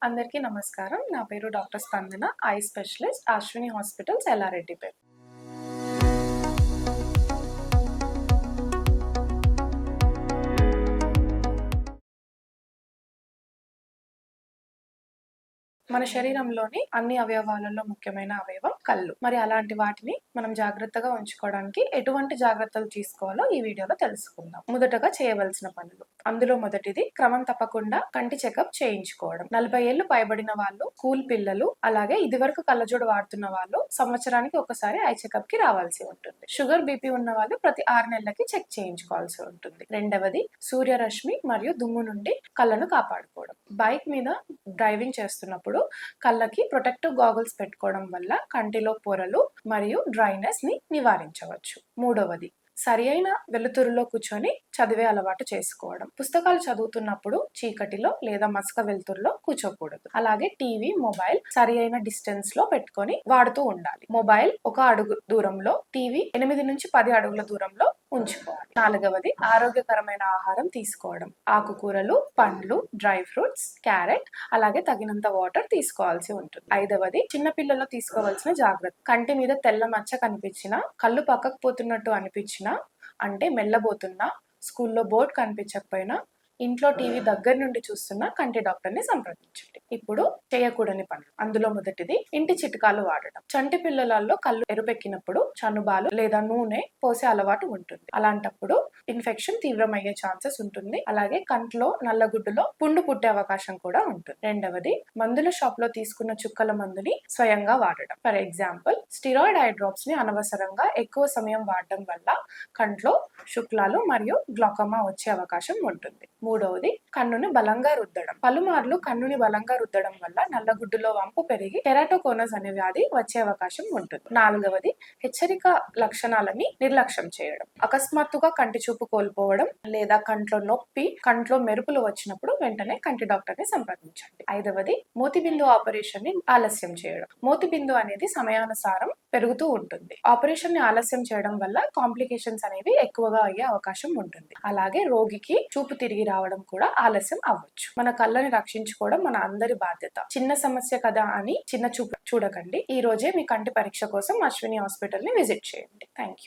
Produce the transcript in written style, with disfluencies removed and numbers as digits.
అందరికీ నమస్కారం. నా పేరు డాక్టర్ స్పందన, I specialist, Ashwini hospitals, Yellareddypet. మన శరీరంలోని అన్ని అవయవాలలో ముఖ్యమైన అవయవం కళ్ళు. మరి అలాంటి వాటిని మనం జాగ్రత్తగా ఉంచుకోవడానికి ఎటువంటి జాగ్రత్తలు తీసుకోవాలో ఈ వీడియోలో తెలుసుకుందాం. మొదటగా చేయవలసిన పనులు. అందులో మొదటిది క్రమం తప్పకుండా కంటి చెకప్ చేయించుకోవడం. 40 ఏళ్లు పైబడిన వాళ్ళు, స్కూల్ పిల్లలు, అలాగే ఇదివరకు కళ్ళజోడు వాడుతున్న వాళ్ళు సంవత్సరానికి ఒకసారి ఐ చెకప్ కి రావాల్సి ఉంటుంది. షుగర్, బీపీ ఉన్న వాళ్ళు ప్రతి 6 నెలలకి చెక్ చేయించుకోవాల్సి ఉంటుంది. రెండవది సూర్యరశ్మి మరియు దుమ్ము నుండి కళ్ళను కాపాడుకోవడం. బైక్ మీద డ్రైవింగ్ చేస్తున్నప్పుడు కళ్ళకి ప్రొటెక్టివ్ గాగుల్స్ పెట్టుకోవడం వల్ల కంటిలో పొరలు మరియు డ్రైనెస్ ని నివారించవచ్చు. మూడవది సరి అయిన వెలుతురులో కూర్చొని చదివే అలవాటు చేసుకోవడం. పుస్తకాలు చదువుతున్నప్పుడు చీకటిలో లేదా మసక వెలుతురులో కూర్చోకూడదు. అలాగే టీవీ, మొబైల్ సరి అయిన డిస్టెన్స్ లో పెట్టుకొని వాడుతూ ఉండాలి. మొబైల్ 1 అడుగు దూరంలో, టీవీ 8 నుంచి 10 అడుగుల దూరంలో ఉంచుకోవాలి. నాలుగవది ఆరోగ్యకరమైన ఆహారం తీసుకోవడం. ఆకుకూరలు, పండ్లు, డ్రై ఫ్రూట్స్, క్యారెట్, అలాగే తగినంత వాటర్ తీసుకోవాల్సి ఉంటుంది. ఐదవది చిన్నపిల్లలు తీసుకోవాల్సిన జాగ్రత్త. కంటి మీద తెల్ల మచ్చ కనిపించినా, కళ్ళు పక్కకు పోతున్నట్టు అనిపించినా, అంటే మెల్లబోతున్నా, స్కూల్లో బోర్డు కనిపించకపోయినా, ఇంట్లో టీవీ దగ్గర నుండి చూస్తున్న కంటి డాక్టర్ ని సంప్రదించండి. ఇప్పుడు చేయకూడని పనులు. అందులో మొదటిది ఇంటి చిట్కాలు వాడటం. చంటి పిల్లలలో కళ్ళు ఎరుపెక్కినప్పుడు చనుబాలు లేదా నూనె పోసే అలవాటు ఉంటుంది. అలాంటప్పుడు ఇన్ఫెక్షన్ తీవ్రమయ్యే ఛాన్సెస్ ఉంటుంది. అలాగే కంట్లో నల్లగుడ్డులో పుండు పుట్టే అవకాశం కూడా ఉంటుంది. రెండవది మందుల షాప్ లో తీసుకున్న చుక్కల మందుని స్వయంగా వాడడం. For example, steroid eye drops ని అనవసరంగా ఎక్కువ సమయం వాడడం వల్ల కంట్లో శుక్లాలు మరియు గ్లాకోమా వచ్చే అవకాశం ఉంటుంది. మూడవది కన్నుని బలంగా రుద్దడం. పలుమార్లు కన్నుని బలంగా రుద్దడం వల్ల నల్లగుడ్డులో వంపు పెరిగి కెరాటోకోనస్ అనే వ్యాధి వచ్చే అవకాశం ఉంటుంది. నాలుగవది హెచ్చరిక లక్షణాలని నిర్లక్ష్యం చేయడం. అకస్మాత్తుగా కంటి చూపు కోల్పోవడం లేదా కంట్లో నొప్పి, కంట్లో మెరుపులు వచ్చినప్పుడు వెంటనే కంటి డాక్టర్ ని సంప్రదించండి. ఐదవది మోతిబిందు ఆపరేషన్ ని ఆలస్యం చేయడం. మోతిబిందు అనేది సమయానుసారం పెరుగుతూ ఉంటుంది. ఆపరేషన్ ని ఆలస్యం చేయడం వల్ల కాంప్లికేషన్స్ అనేవి ఎక్కువగా అయ్యే అవకాశం ఉంటుంది. అలాగే రోగికి చూపు తిరిగి రావడం కూడా ఆలస్యం అవ్వచ్చు. మన కళ్ళని రక్షించుకోవడం మన అందరి బాధ్యత. చిన్న సమస్య కదా అని చిన్న చూపు చూడకండి. ఈ రోజే మీ కంటి పరీక్ష కోసం అశ్విని హాస్పిటల్ ని విజిట్ చేయండి. Thank you.